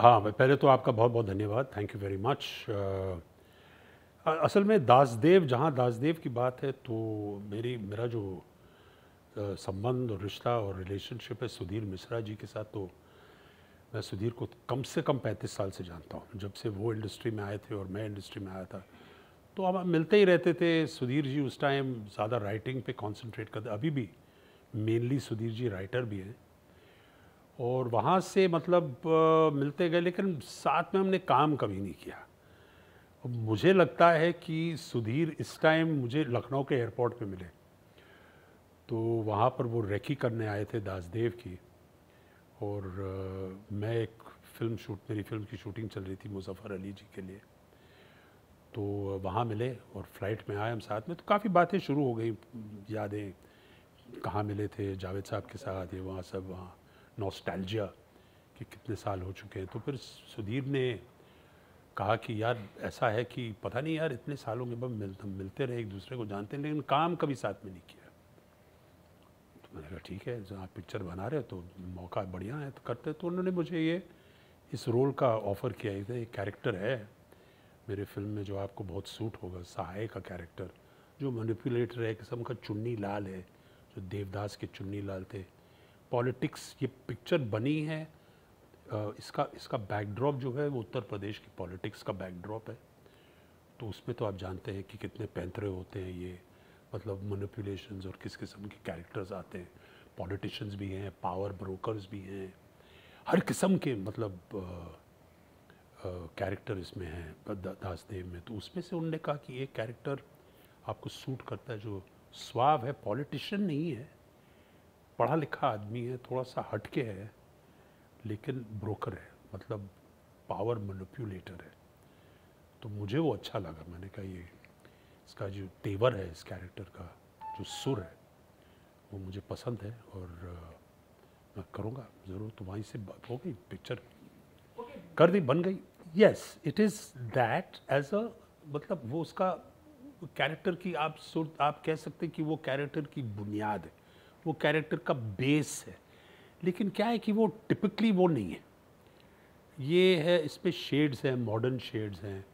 हाँ, मैं पहले तो आपका बहुत-बहुत धन्यवाद, थैंक यू वेरी मच। असल में दासदेव, जहाँ दासदेव की बात है तो मेरा जो संबंध और रिश्ता और रिलेशनशिप है सुधीर मिश्रा जी के साथ, तो मैं सुधीर को कम से कम 35 साल से जानता हूँ। जब से वो इंडस्ट्री में आए थे और मैं इंडस्ट्री में आया था, तो हम मिलते ही रहते थे। सुधीर जी उस टाइम ज़्यादा राइटिंग पे कॉन्सेंट्रेट करते, अभी भी मेनली सुधीर जी राइटर भी हैं। और वहाँ से मतलब मिलते गए, लेकिन साथ में हमने काम कभी नहीं किया। अब मुझे लगता है कि सुधीर इस टाइम मुझे लखनऊ के एयरपोर्ट पे मिले, तो वहाँ पर वो रेकी करने आए थे दासदेव की। और मैं एक मेरी फिल्म की शूटिंग चल रही थी मुज़फ़्फ़र अली जी के लिए, तो वहाँ मिले और फ्लाइट में आए हम साथ में, तो काफ़ी बातें शुरू हो गई, यादें, कहाँ मिले थे जावेद साहब के साथ, ये वहाँ सब, वहाँ नॉस्टैल्जिया कि कितने साल हो चुके हैं। तो फिर सुधीर ने कहा कि यार ऐसा है कि पता नहीं यार, इतने सालों के बाद मिलते रहे, एक दूसरे को जानते हैं, लेकिन काम कभी साथ में नहीं किया। तो मैंने कहा ठीक है, जब आप पिक्चर बना रहे हो तो मौका बढ़िया है तो करते। तो उन्होंने मुझे ये इस रोल का ऑफ़र किया। एक कैरेक्टर है मेरे फिल्म में जो आपको बहुत सूट होगा, सहाय का कैरेक्टर, जो मैनिपुलेटर है, किस्म का चुन्नी लाल है, जो देवदास के चुन्नी लाल थे। पॉलिटिक्स, ये पिक्चर बनी है, इसका इसका बैकड्रॉप जो है वो उत्तर प्रदेश की पॉलिटिक्स का बैकड्रॉप है। तो उसमें तो आप जानते हैं कि कितने पैंतरे होते हैं ये, मतलब मैनिपुलेशंस, और किस किस्म के कैरेक्टर्स आते हैं। पॉलिटिशियंस भी हैं, पावर ब्रोकर्स भी हैं, हर किस्म के मतलब कैरेक्टर इसमें हैं दासदेव में। तो उसमें से उन्होंने कहा कि एक कैरेक्टर आपको सूट करता है, जो स्वाव है, पॉलिटिशियन नहीं है, पढ़ा लिखा आदमी है, थोड़ा सा हटके है, लेकिन ब्रोकर है, मतलब पावर मैनिपुलेटर है। तो मुझे वो अच्छा लगा। मैंने कहा ये इसका जो तेवर है, इस कैरेक्टर का जो सुर है, वो मुझे पसंद है और मैं करूँगा ज़रूर। तो वहीं से बात हो गई, पिक्चर कर दी, बन गई। Yes, it is that as a, मतलब वो उसका कैरेक्टर की आप आप कह सकते हैं कि वो कैरेक्टर की बुनियाद है, वो कैरेक्टर का बेस है। लेकिन क्या है कि वो टिपिकली वो नहीं है, ये है, इसमें शेड्स हैं, मॉडर्न शेड्स हैं।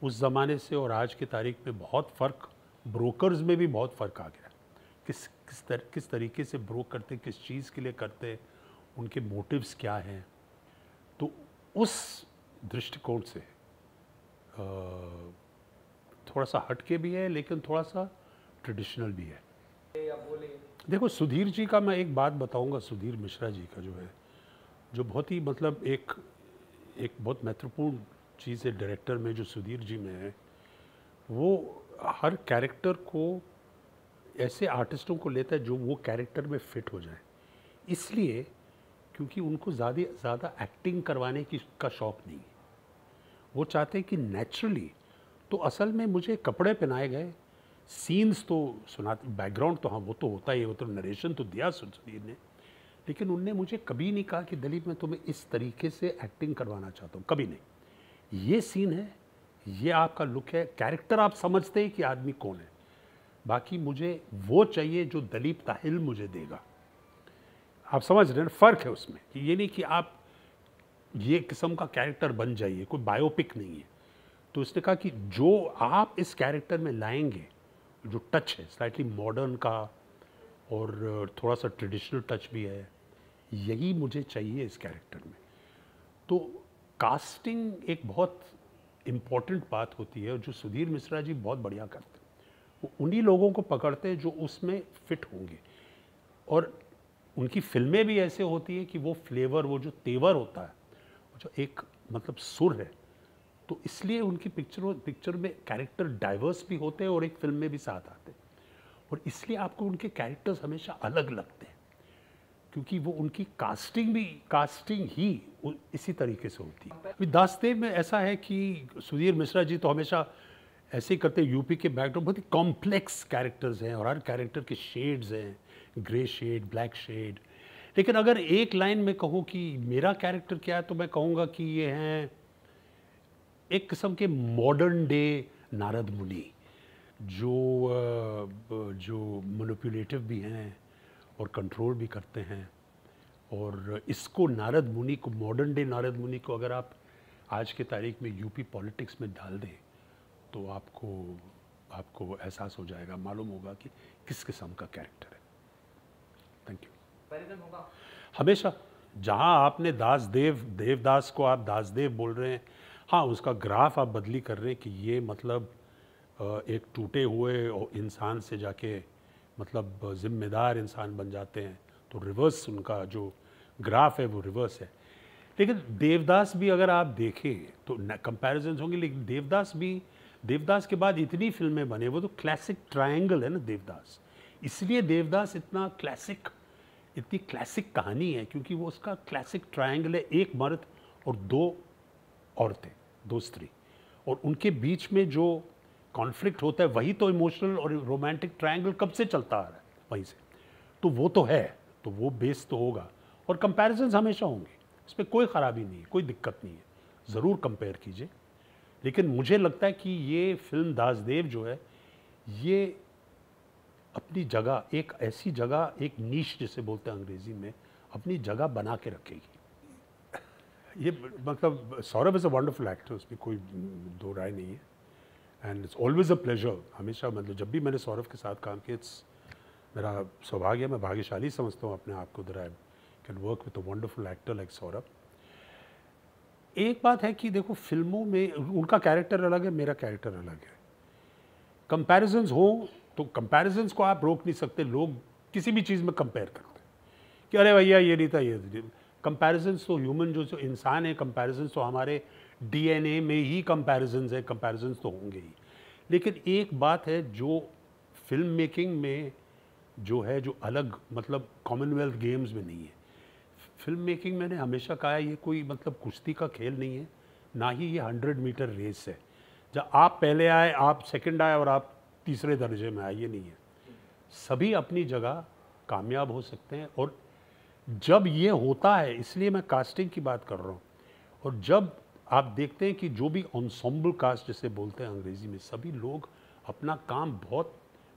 उस ज़माने से और आज की तारीख में बहुत फ़र्क, ब्रोकर्स में भी बहुत फ़र्क आ गया। किस तरीके से ब्रोक करते, किस चीज़ के लिए करते, उनके मोटिव्स क्या हैं। तो उस दृष्टिकोण से थोड़ा सा हटके भी है, लेकिन थोड़ा सा ट्रेडिशनल भी है। देखो सुधीर जी का मैं एक बात बताऊंगा, सुधीर मिश्रा जी का जो है, जो बहुत ही मतलब एक एक बहुत महत्वपूर्ण चीज़ है डायरेक्टर में, जो सुधीर जी में है, वो हर कैरेक्टर को ऐसे आर्टिस्टों को लेता है जो वो कैरेक्टर में फिट हो जाए। इसलिए क्योंकि उनको ज़्यादा एक्टिंग करवाने की का शौक़ नहीं है, वो चाहते हैं कि नेचुरली। तो असल में मुझे कपड़े पहनाए गए, सीन्स तो सुनाते, बैकग्राउंड तो हाँ वो तो होता ही है, वो तो नरेशन तो दिया सुधीर ने, लेकिन उनने मुझे कभी नहीं कहा कि दिलीप मैं तुम्हें इस तरीके से एक्टिंग करवाना चाहता हूँ, कभी नहीं। ये सीन है, ये आपका लुक है, कैरेक्टर आप समझते हैं कि आदमी कौन है, बाकी मुझे वो चाहिए जो दिलीप ताहिल मुझे देगा। आप समझ रहे हैं, फ़र्क है उसमें, कि ये नहीं कि आप ये किस्म का कैरेक्टर बन जाइए, कोई बायोपिक नहीं है। तो उसने कहा कि जो आप इस कैरेक्टर में लाएंगे, जो टच है स्लाइटली मॉडर्न का और थोड़ा सा ट्रेडिशनल टच भी है, यही मुझे चाहिए इस कैरेक्टर में। तो कास्टिंग एक बहुत इम्पॉर्टेंट बात होती है, और जो सुधीर मिश्रा जी बहुत बढ़िया करते हैं, वो उन्हीं लोगों को पकड़ते हैं जो उसमें फिट होंगे। और उनकी फिल्में भी ऐसे होती है कि वो फ्लेवर, वो जो तेवर होता है, जो एक मतलब सुर है, तो इसलिए उनकी पिक्चर में कैरेक्टर डाइवर्स भी होते हैं और एक फिल्म में भी साथ आते हैं। और इसलिए आपको उनके कैरेक्टर्स हमेशा अलग लगते हैं, क्योंकि वो उनकी कास्टिंग ही इसी तरीके से होती है। अभी दासदेव में ऐसा है कि सुधीर मिश्रा जी तो हमेशा ऐसे ही करते हैं। यूपी के बैकग्राउंड बहुत ही कॉम्प्लेक्स कैरेक्टर्स हैं, और हर कैरेक्टर के शेड्स हैं, ग्रे शेड, ब्लैक शेड। लेकिन अगर एक लाइन में कहूँ कि मेरा कैरेक्टर क्या है, तो मैं कहूँगा कि ये हैं एक किस्म के मॉडर्न डे नारद मुनि, जो मैनिपुलेटिव भी हैं और कंट्रोल भी करते हैं, और इसको नारद मुनि को, मॉडर्न डे नारद मुनि को अगर आप आज के तारीख में यूपी पॉलिटिक्स में डाल दें तो आपको एहसास हो जाएगा, मालूम होगा कि किस किस्म का कैरेक्टर है। Thank you. कंपैरिजन होगा हमेशा, जहाँ आपने देवदास को आप दासदेव बोल रहे हैं, हाँ उसका ग्राफ आप बदली कर रहे हैं कि ये मतलब एक टूटे हुए इंसान से जाके मतलब जिम्मेदार इंसान बन जाते हैं, तो रिवर्स उनका जो ग्राफ है वो रिवर्स है। लेकिन देवदास भी अगर आप देखें तो कंपैरिजन्स होंगे, लेकिन देवदास के बाद इतनी फिल्में बने, वो तो क्लासिक ट्रायंगल है ना देवदास। इसलिए देवदास इतनी क्लासिक कहानी है क्योंकि वो उसका क्लासिक ट्रायंगल है, एक मर्द और दो औरतें, दो स्त्री, और उनके बीच में जो कॉन्फ्लिक्ट होता है वही तो इमोशनल और रोमांटिक ट्रायंगल कब से चलता आ रहा है वहीं से। तो वो तो है, तो वो बेस तो होगा, और कंपैरिजन्स हमेशा होंगे, इसमें कोई ख़राबी नहीं है, कोई दिक्कत नहीं है, ज़रूर कंपेयर कीजिए। लेकिन मुझे लगता है कि ये फिल्म दासदेव जो है ये अपनी जगह, एक ऐसी जगह, एक नीश जिसे बोलते हैं अंग्रेज़ी में, अपनी जगह बना के रखेगी। ये मतलब Saurabh is a wonderful actor, उसमें कोई दो राय नहीं है, and it's always a pleasure. हमेशा मतलब जब भी मैंने सौरभ के साथ काम किया, इट्स मेरा सौभाग्य, मैं भाग्यशाली समझता हूँ अपने आप को, that I can work with a wonderful actor like Saurabh. एक बात है कि देखो फिल्मों में उनका कैरेक्टर अलग है, मेरा कैरेक्टर अलग है। कंपैरिजन्स हो तो कंपैरिजन्स को आप रोक नहीं सकते, लोग किसी भी चीज़ में कंपेयर करते हैं कि अरे भैया ये नहीं था, ये कंपैरिजन्स तो ह्यूमन जो इंसान है, कंपैरिजन्स तो हमारे डीएनए में ही कंपैरिजन्स है, कंपैरिजन्स तो होंगे ही। लेकिन एक बात है जो फिल्म मेकिंग में जो है, जो अलग मतलब कॉमनवेल्थ गेम्स में नहीं है। फिल्म मेकिंग मैंने हमेशा कहा है, ये कोई मतलब कुश्ती का खेल नहीं है, ना ही ये 100 मीटर रेस है जब आप पहले आए, आप सेकंड आए और आप तीसरे दर्जे में आए, ये नहीं है। सभी अपनी जगह कामयाब हो सकते हैं, और जब ये होता है, इसलिए मैं कास्टिंग की बात कर रहा हूँ, और जब आप देखते हैं कि जो भी एंसेम्बल कास्ट जिसे बोलते हैं अंग्रेज़ी में, सभी लोग अपना काम बहुत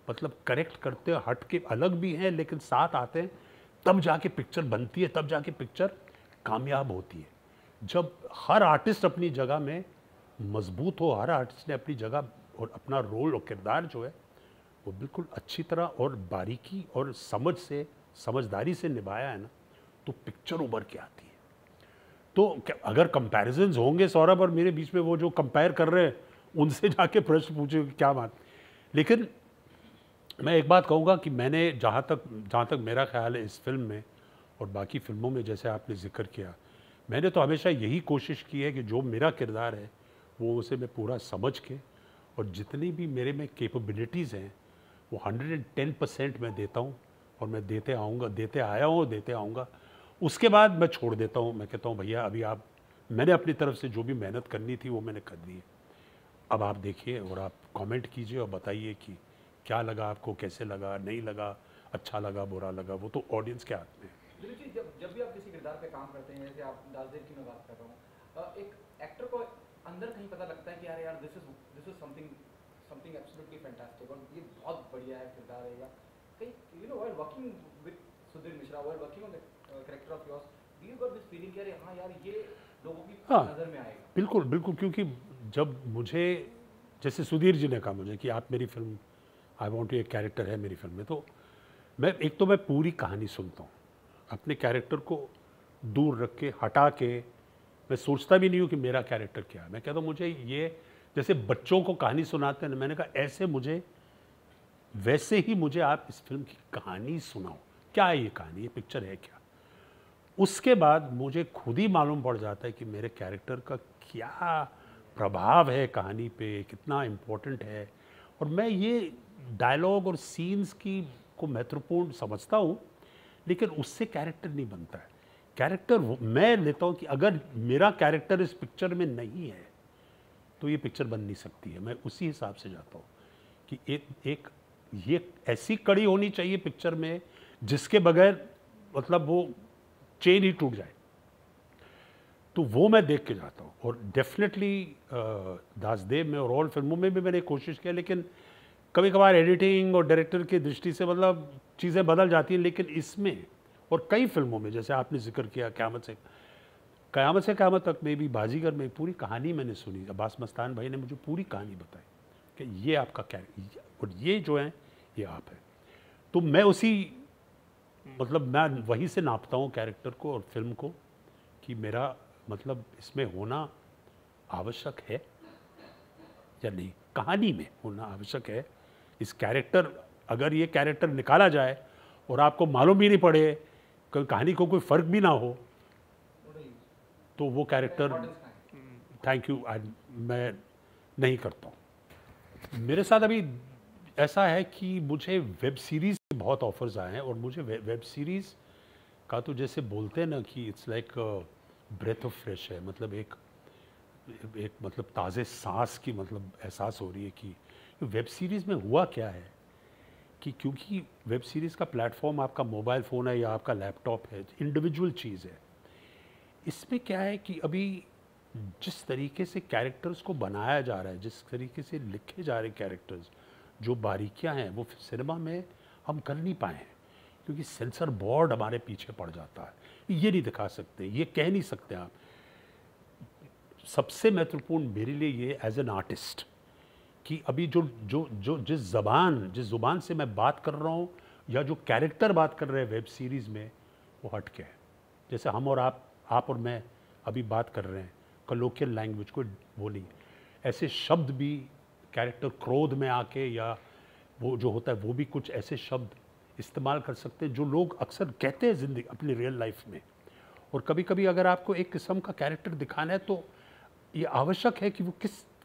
मतलब करेक्ट करते हैं, हट के अलग भी हैं लेकिन साथ आते हैं, तब जाके पिक्चर बनती है, तब जाके पिक्चर कामयाब होती है। जब हर आर्टिस्ट अपनी जगह में मजबूत हो, हर आर्टिस्ट ने अपनी जगह और अपना रोल और किरदार जो है वो बिल्कुल अच्छी तरह और बारीकी और समझदारी से निभाया है ना, तो पिक्चर उभर के आती है। तो अगर कंपैरिजन्स होंगे सौरभ और मेरे बीच में, वो जो कंपेयर कर रहे हैं उनसे जाके प्रश्न पूछे क्या बात। लेकिन मैं एक बात कहूँगा कि मैंने जहाँ तक मेरा ख्याल है इस फिल्म में और बाकी फिल्मों में, जैसे आपने जिक्र किया, मैंने तो हमेशा यही कोशिश की है कि जो मेरा किरदार है वो उसे मैं पूरा समझ के, और जितनी भी मेरे में कैपेबिलिटीज़ हैं वो 110% मैं देता हूँ, और मैं देते आऊँगा। उसके बाद मैं छोड़ देता हूँ, मैं कहता हूँ भैया अभी मैंने अपनी तरफ से जो भी मेहनत करनी थी वो मैंने कर दी है, अब आप देखिए और आप कमेंट कीजिए और बताइए कि क्या लगा आपको, कैसे लगा, नहीं लगा, अच्छा लगा, बुरा लगा, वो तो ऑडियंस के हाथ में है। जब भी आप किसी किरदार पे काम करते हैं, जैसे आप दासदेव की मैं बात कर रहा हूँ, एक एक्टर को अंदर कहीं पता लगता है कि यार this is something absolutely fantastic, और ये बहुत बढ़िया है किरदार है, या कहीं while working with Sudhir Mishra, while working on the character of yours, do you got this feeling कि हाँ यार ये लोगों की नज़र में आएगा? बिल्कुल, क्योंकि जब मुझे, जैसे सुधीर जी ने कहा मुझे कि आप मेरी फिल्म, आई वॉन्ट ये कैरेक्टर है मेरी फिल्म में, तो मैं पूरी कहानी सुनता हूँ, अपने कैरेक्टर को दूर रख के, हटा के, मैं सोचता भी नहीं हूँ कि मेरा कैरेक्टर क्या है। मैं कहता हूँ मुझे ये, जैसे बच्चों को कहानी सुनाते हैं, मैंने कहा वैसे ही मुझे आप इस फिल्म की कहानी सुनाओ, क्या है ये कहानी, ये पिक्चर है क्या। उसके बाद मुझे खुद ही मालूम पड़ जाता है कि मेरे कैरेक्टर का क्या प्रभाव है कहानी पे, कितना इम्पोर्टेंट है, और मैं ये डायलॉग और सीन्स को महत्वपूर्ण समझता हूँ, लेकिन उससे कैरेक्टर नहीं बनता है। कैरेक्टर मैं लेता हूँ कि अगर मेरा कैरेक्टर इस पिक्चर में नहीं है तो ये पिक्चर बन नहीं सकती है। मैं उसी हिसाब से जाता हूँ कि ये ऐसी कड़ी होनी चाहिए पिक्चर में जिसके बगैर मतलब वो चेन ही टूट जाए, तो वो मैं देख के जाता हूँ। और डेफिनेटली दासदेव में और ऑल फिल्मों में भी मैंने कोशिश किया, लेकिन कभी कभार एडिटिंग और डायरेक्टर की दृष्टि से मतलब चीज़ें बदल जाती हैं, लेकिन इसमें और कई फिल्मों में, जैसे आपने जिक्र किया क़यामत से क़यामत तक में भी, बाजीगर में पूरी कहानी मैंने सुनी। अब्बास मस्तान भाई ने मुझे पूरी कहानी बताई कि ये आपका कैरेक्टर और ये जो है ये आप है। तो मैं उसी मतलब मैं वहीं से नापता हूँ कैरेक्टर को और फिल्म को कि मेरा मतलब इसमें होना आवश्यक है या नहीं, कहानी में होना आवश्यक है। इस कैरेक्टर, अगर ये कैरेक्टर निकाला जाए और आपको मालूम भी नहीं पड़े, कहानी को कोई फ़र्क भी ना हो, तो वो कैरेक्टर थैंक यू मैं नहीं करता हूँ। मेरे साथ अभी ऐसा है कि मुझे वेब सीरीज़ के बहुत ऑफ़र्स आए हैं और मुझे वेब सीरीज़ का तो जैसे बोलते हैं ना कि it's like breath of fresh है, मतलब एक मतलब ताज़े सांस की मतलब एहसास हो रही है कि वेब सीरीज़ में हुआ क्या है कि क्योंकि वेब सीरीज़ का प्लेटफॉर्म आपका मोबाइल फ़ोन है या आपका लैपटॉप है, इंडिविजुअल चीज़ है। इसमें क्या है कि अभी जिस तरीके से कैरेक्टर्स को बनाया जा रहा है, जिस तरीके से लिखे जा रहे कैरेक्टर्स, जो बारीकियां हैं वो सिनेमा में हम कर नहीं पाए हैं क्योंकि सेंसर बोर्ड हमारे पीछे पड़ जाता है। ये नहीं दिखा सकते, ये कह नहीं सकते आप। सबसे महत्वपूर्ण मेरे लिए ये एज एन आर्टिस्ट कि अभी जिस ज़ुबान से मैं बात कर रहा हूँ या जो कैरेक्टर बात कर रहे हैं वेब सीरीज़ में, वो हट के है। जैसे हम और आप और मैं अभी बात कर रहे हैं कलोकियल लैंग्वेज, कोई वो नहीं, ऐसे शब्द भी कैरेक्टर क्रोध में आके या वो जो होता है वो भी कुछ ऐसे शब्द इस्तेमाल कर सकते हैं जो लोग अक्सर कहते हैं ज़िंदगी अपनी रियल लाइफ में। और कभी कभी अगर आपको एक किस्म का कैरेक्टर दिखाना है तो ये आवश्यक है कि वो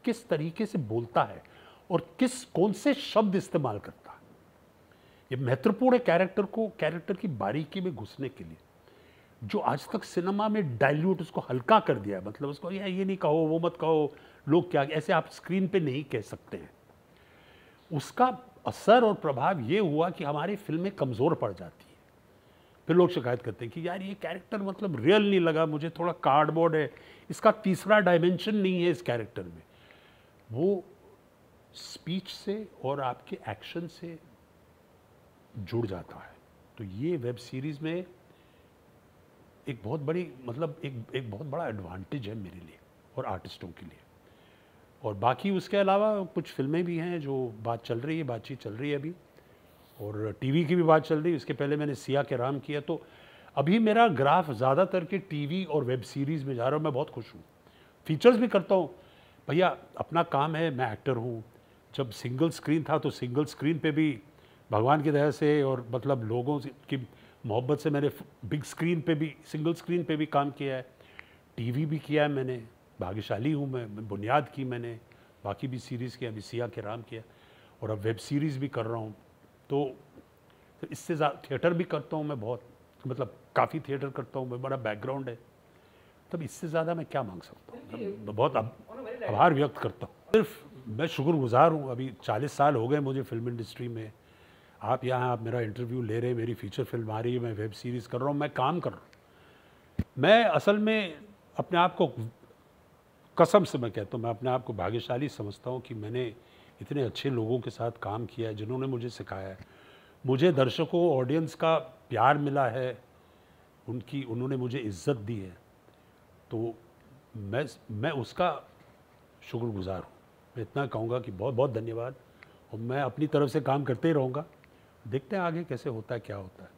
किस तरीके से बोलता है और कौन से शब्द इस्तेमाल करता है। ये महत्वपूर्ण है कैरेक्टर की बारीकी में घुसने के लिए, जो आज तक सिनेमा में डाइल्यूट उसको हल्का कर दिया है। मतलब उसको ये नहीं कहो, वो मत कहो, लोग क्या ऐसे आप स्क्रीन पे नहीं कह सकते हैं। उसका असर और प्रभाव ये हुआ कि हमारी फिल्में कमज़ोर पड़ जाती है। फिर लोग शिकायत करते हैं कि यार ये कैरेक्टर मतलब रियल नहीं लगा मुझे, थोड़ा कार्डबोर्ड है, इसका तीसरा डायमेंशन नहीं है इस कैरेक्टर में। वो स्पीच से और आपके एक्शन से जुड़ जाता है। तो ये वेब सीरीज़ में एक बहुत बड़ी मतलब एक बहुत बड़ा एडवांटेज है मेरे लिए और आर्टिस्टों के लिए। और बाकी उसके अलावा कुछ फिल्में भी हैं जो बातचीत चल रही है अभी, और टीवी की भी बात चल रही है। इसके पहले मैंने सिया के राम किया, तो अभी मेरा ग्राफ ज़्यादातर के टीवी और वेब सीरीज़ में जा रहा हूँ। मैं बहुत खुश हूँ, फीचर्स भी करता हूँ भैया, अपना काम है, मैं एक्टर हूँ। जब सिंगल स्क्रीन था तो सिंगल स्क्रीन पे भी भगवान की दया से और मतलब लोगों की मोहब्बत से मैंने बिग स्क्रीन पे भी, सिंगल स्क्रीन पे भी काम किया है, टीवी भी किया है मैंने, भाग्यशाली हूँ मैं। बुनियाद की मैंने, बाकी भी सीरीज़ किया, अभी सिया के राम किया, और अब वेब सीरीज़ भी कर रहा हूँ। तो इससे ज़्यादा थिएटर भी करता हूँ मैं, बहुत मतलब काफ़ी थिएटर करता हूँ मैं, बड़ा बैकग्राउंड है। तब इससे ज़्यादा मैं क्या मांग सकता हूँ। बहुत आभार व्यक्त करता हूँ। सिर्फ मैं शुक्रगुज़ार हूँ। अभी 40 साल हो गए मुझे फिल्म इंडस्ट्री में। आप यहाँ आप मेरा इंटरव्यू ले रहे हैं, मेरी फीचर फिल्म आ रही है, मैं वेब सीरीज़ कर रहा हूँ, मैं काम कर रहा हूँ। मैं असल में अपने आप को, कसम से मैं कहता हूँ, मैं अपने आप को भाग्यशाली समझता हूँ कि मैंने इतने अच्छे लोगों के साथ काम किया है जिन्होंने मुझे सिखाया है। मुझे दर्शकों, ऑडियंस का प्यार मिला है, उन्होंने मुझे इज़्ज़त दी है, तो मैं उसका शुक्रगुज़ार हूँ। मैं इतना कहूँगा कि बहुत बहुत धन्यवाद, और मैं अपनी तरफ से काम करते ही रहूँगा। देखते हैं आगे कैसे होता है, क्या होता है।